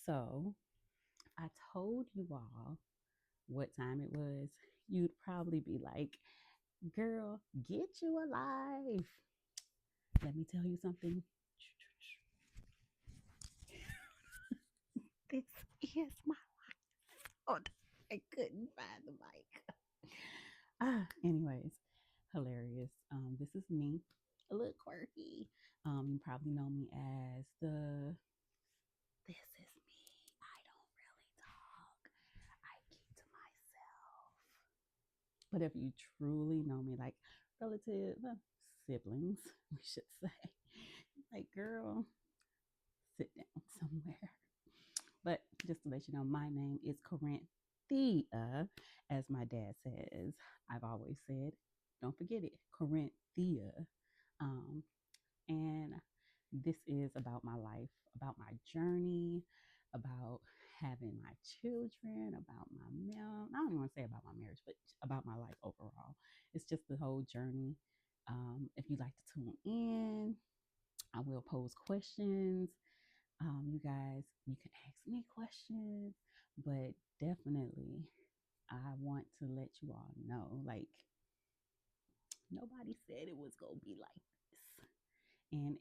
So I told you all what time it was. You'd probably be like, girl, get you a life. Let me tell you something. This is my fault. I couldn't find the mic. Anyways, hilarious. This is me, a little quirky. You probably know me as the this is me. I don't really talk. I keep to myself. But if you truly know me, like relative siblings, we should say, like, girl, sit down somewhere. But just to let you know, my name is Corinthia, as my dad says. I've always said, don't forget it, Corinthia. Um, and this is about my life, about my journey, about having my children, about my mom. I don't even want to say about my marriage, but about my life overall. It's just the whole journey. If you'd like to tune in, I will pose questions. You guys, you can ask me questions, but definitely, I want to let you all know, like, nobody said it was gonna be like this, and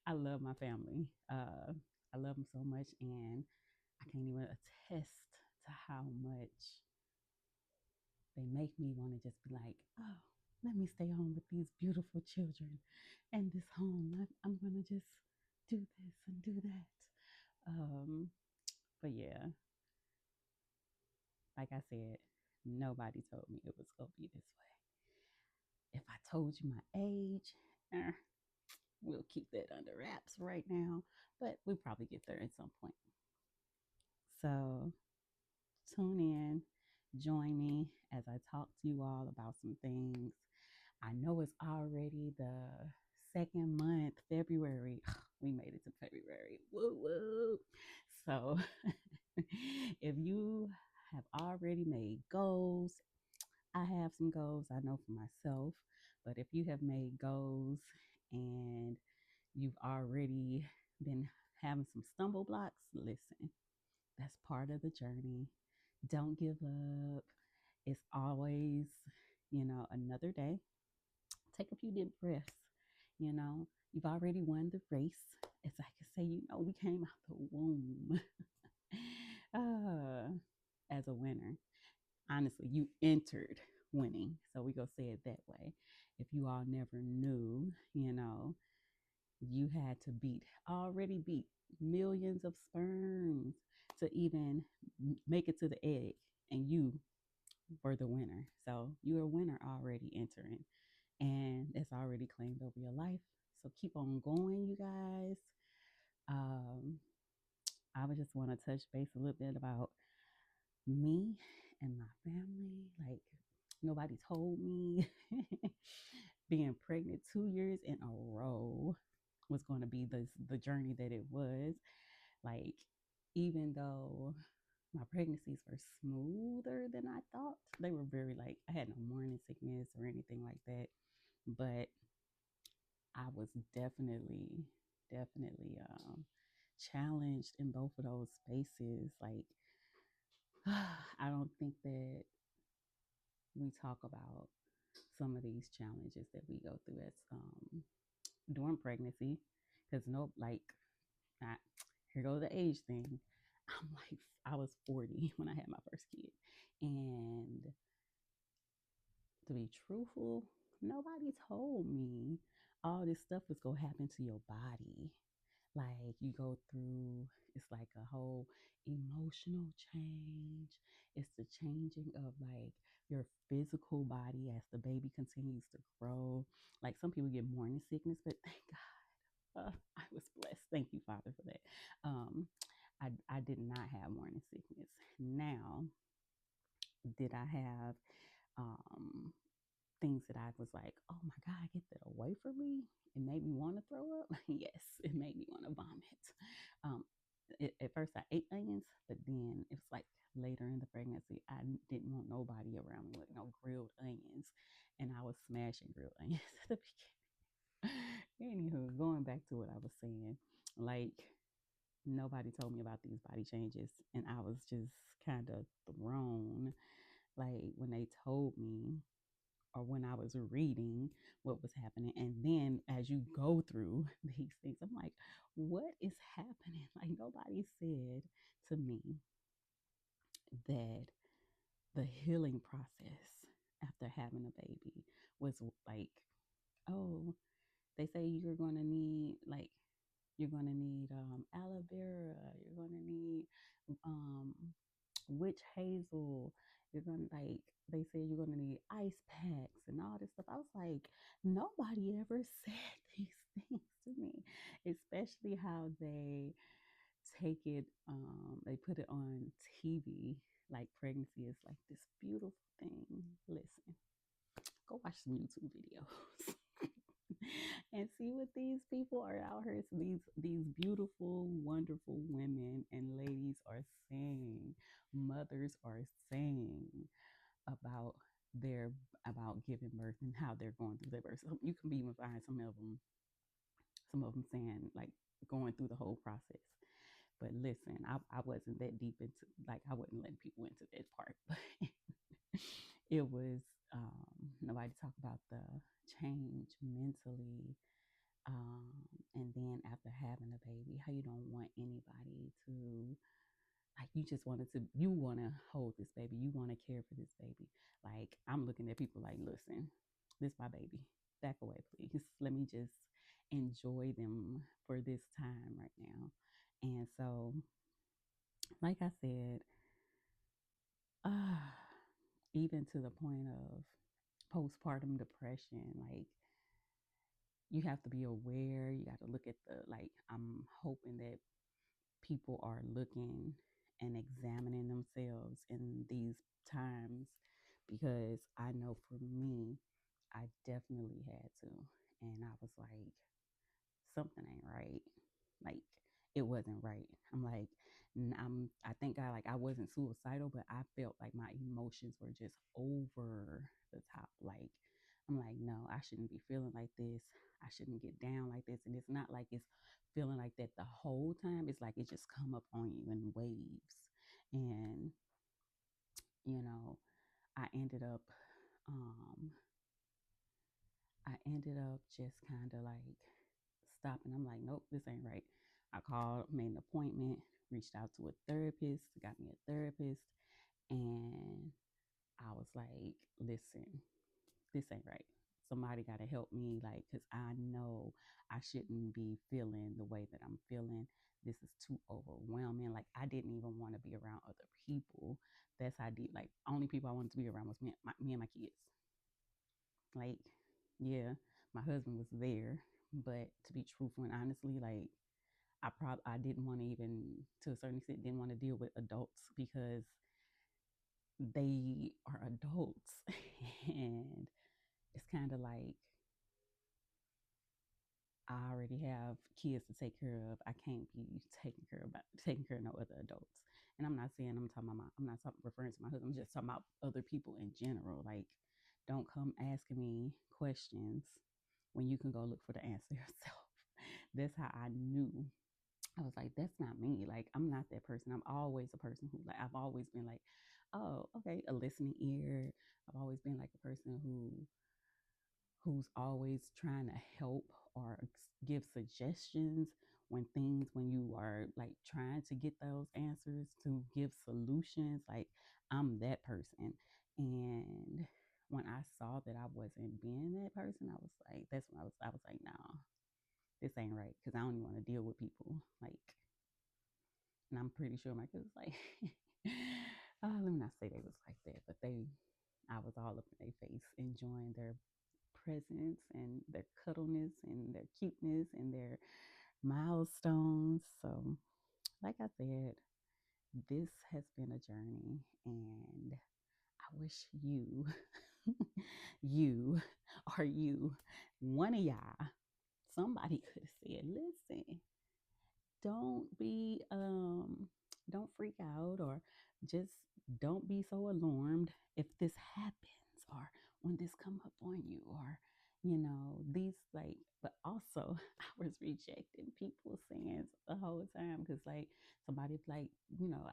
I love my family. I love them so much, and I can't even attest to how much they make me want to just be like, oh, let me stay home with these beautiful children and this home. I'm gonna just do this and do that. But yeah, like I said, nobody told me it was gonna be this way. If I told you my age, eh, we'll keep that under wraps right now, but we'll probably get there at some point. So tune in, join me as I talk to you all about some things. I know it's already the second month, February. We made it to February. Woo woo. So if you have already made goals, I have some goals I know for myself, but if you have made goals and you've already been having some stumble blocks, listen, that's part of the journey. Don't give up. It's always, another day. Take a few deep breaths. You know, you've already won the race. As I can say, we came out the womb uh, as a winner. Honestly, you entered winning. So we go say it that way. If you all never knew, you had to already beat millions of sperms to even make it to the egg, and you were the winner. So you're a winner already entering, and it's already claimed over your life. So keep on going, you guys. Um, I would just want to touch base a little bit about me and my family. Like, nobody told me being pregnant 2 years in a row was going to be the journey that it was. Like, even though my pregnancies were smoother than I thought, they were very, like, I had no morning sickness or anything like that. But I was definitely challenged in both of those spaces. Like, I don't think that we talk about some of these challenges that we go through as during pregnancy, because no, like, I, here goes the age thing. I'm like, I was 40 when I had my first kid, and to be truthful, nobody told me all this stuff was gonna happen to your body. Like, you go through, it's like a whole emotional change. It's the changing of, like, your physical body as the baby continues to grow. Like, some people get morning sickness, but thank God, I was blessed. Thank you, Father, for that. I did not have morning sickness. Now, did I have um, things that I was like, oh my God, get that away from me? It made me want to throw up. Yes, it made me want to vomit. Um, at first, I ate onions, but then it was like later in the pregnancy, I didn't want nobody around me with no grilled onions, and I was smashing grilled onions at the beginning. Anywho, going back to what I was saying, Like, nobody told me about these body changes, and I was just kind of thrown. Like, when they told me, or when I was reading what was happening. And then as you go through these things, I'm like, what is happening? Like, nobody said to me that the healing process after having a baby was like, oh, they say you're gonna need aloe vera, you're gonna need um witch hazel, you're gonna like they said you're gonna need ice packs and all this stuff. I was like, nobody ever said these things to me, especially how they put it on TV, like pregnancy is like this beautiful thing. Listen, go watch some YouTube videos and see what these people are out here. So these beautiful, wonderful women and ladies are saying, mothers are saying about their about giving birth and how they're going through their birth. So you can even find some of them saying like going through the whole process. But listen, I wasn't that deep into, like, I wasn't letting people into that part. But it was nobody talk about the change mentally, and then after having a baby, how you don't want anybody to, like, you want to hold this baby, you want to care for this baby. Like, I'm looking at people like, listen, this my baby, back away please, let me just enjoy them for this time right now. And so, like I said, uh, even to the point of postpartum depression, like, you have to be aware. You got to look at I'm hoping that people are looking and examining themselves in these times, because I know for me, I definitely had to. And I was like, something ain't right. Like, it wasn't right. I'm like, I thank God, like, I wasn't suicidal, but I felt like my emotions were just over the top. Like, I'm like, no, I shouldn't be feeling like this. I shouldn't get down like this. And it's not like it's feeling like that the whole time. It's like it just come up on you in waves. And, you know, I ended up um I ended up just kind of like stopping. I'm like, nope, this ain't right. I called, made an appointment, reached out to a therapist, got me a therapist, and I was like, listen, this ain't right. Somebody got to help me, like, because I know I shouldn't be feeling the way that I'm feeling. This is too overwhelming. Like, I didn't even want to be around other people. That's how deep, like, only people I wanted to be around was me and my kids. Like, yeah, my husband was there, but to be truthful and honestly, like, I didn't want to even, to a certain extent, didn't want to deal with adults because they are adults. And it's kind of like, I already have kids to take care of. I can't be taking care of no other adults. And I'm not saying I'm not referring to my husband. I'm just talking about other people in general. Like, don't come asking me questions when you can go look for the answer yourself. That's how I knew. I was like, that's not me. Like, I'm not that person. I'm always a person who, like, I've always been like, oh, okay, a listening ear. I've always been like a person who's always trying to help or give suggestions when you are like trying to get those answers, to give solutions. Like, I'm that person. And when I saw that I wasn't being that person, I was like, that's when I was like, no, this ain't right, because I don't even want to deal with people. Like, and I'm pretty sure my kids was like, let me not say they was like that, but I was all up in their face, enjoying their presence and their cuddleness and their cuteness and their milestones. So, like I said, this has been a journey, and I wish you, you, or you, one of y'all, somebody could have said, listen, don't be don't freak out, or just don't be so alarmed if this happens, or when this come up on you, or these like, but also I was rejecting people saying the whole time because like somebody's like,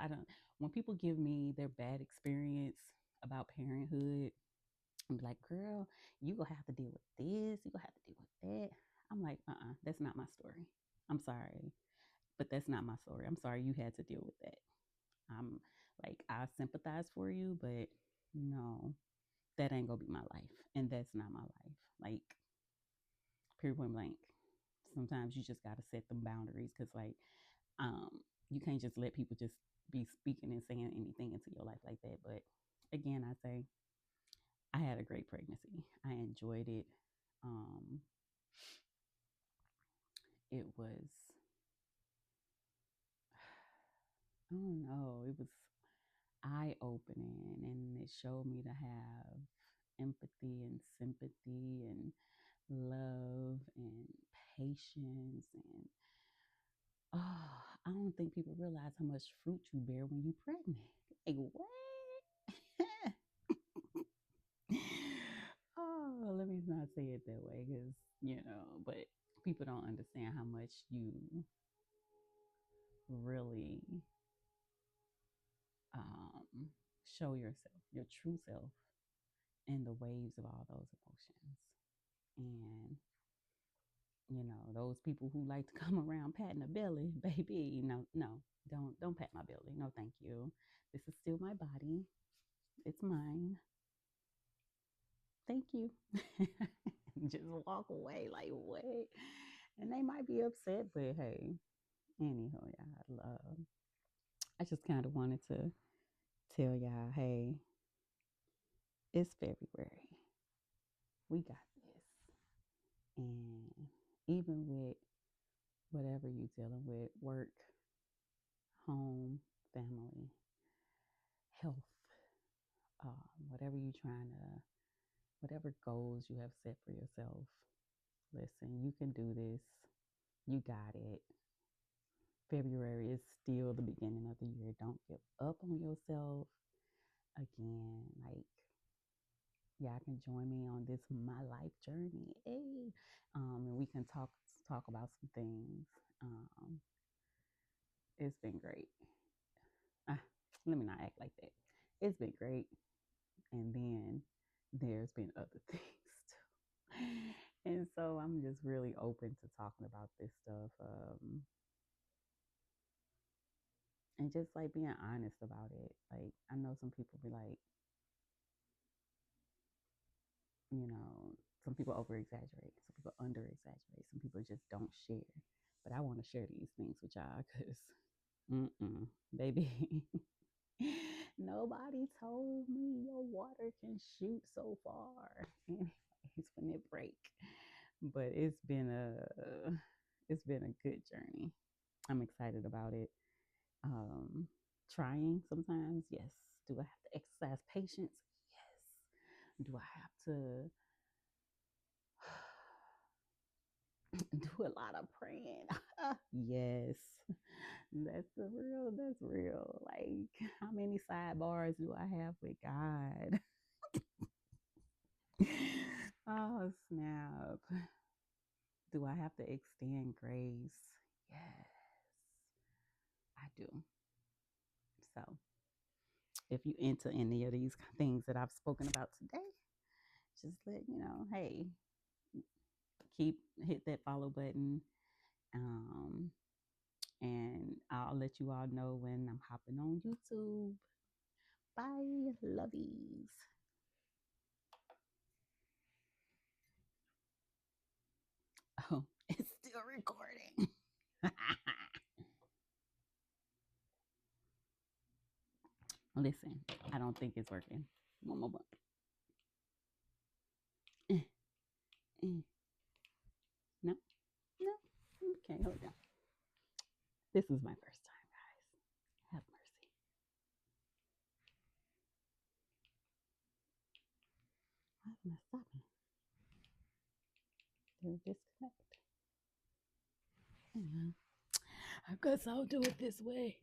I don't, when people give me their bad experience about parenthood, I'm like, girl, you gonna have to deal with this, you gonna have to deal with that. I'm like, that's not my story. I'm sorry, but that's not my story. I'm sorry you had to deal with that. I'm like, I sympathize for you, but no, that ain't gonna be my life. And that's not my life. Like, period point blank. Sometimes you just gotta set them boundaries because like, um, you can't just let people just be speaking and saying anything into your life like that. But again, I say I had a great pregnancy. I enjoyed it. Um, it was, I don't know, it was eye opening and it showed me to have empathy and sympathy and love and patience and oh, I don't think people realize how much fruit you bear when you're pregnant. Like what? Oh, let me not say it that way because but people don't understand how much you really um, show yourself, your true self, in the waves of all those emotions. And those people who like to come around patting a belly, baby, no, no, don't pat my belly. No, thank you. This is still my body. It's mine. Thank you. Just walk away like what? And they might be upset, but hey, anyhow, y'all, I just kind of wanted to tell y'all, hey, it's February. We got this. And even with whatever you're dealing with, work, home, family, health, whatever you're trying to, whatever goals you have set for yourself, listen, you can do this. You got it. February is still the beginning of the year. Don't give up on yourself. Again, like, y'all can join me on this my life journey. Hey, and we can talk about some things. Um, it's been great. Uh, Let me not act like that. It's been great, and then there's been other things too. And so I'm just really open to talking about this stuff, and just like being honest about it. Like I know some people be like, you know, some people over exaggerate, some people under exaggerate, some people just don't share. But I want to share these things with y'all because, baby, nobody told me your water can shoot so far. Anyways, when it break, but it's been a good journey. I'm excited about it. Um, Trying sometimes, yes. Do I have to exercise patience? Yes. Do I have to do a lot of praying? Yes. That's real. Like, how many sidebars do I have with God? Oh, snap. Do I have to extend grace? Yes, I do. So, if you into any of these things that I've spoken about today, just let you know, hey, hit that follow button. Um, and I'll let you all know when I'm hopping on YouTube. Bye, lovies. Oh, it's still recording. Listen, I don't think it's working. One more button. No, no. Okay, hold on. This is my first time, guys. Have mercy. Why isn't it stopping? Did it disconnect? Anyhow, I guess I'll do it this way.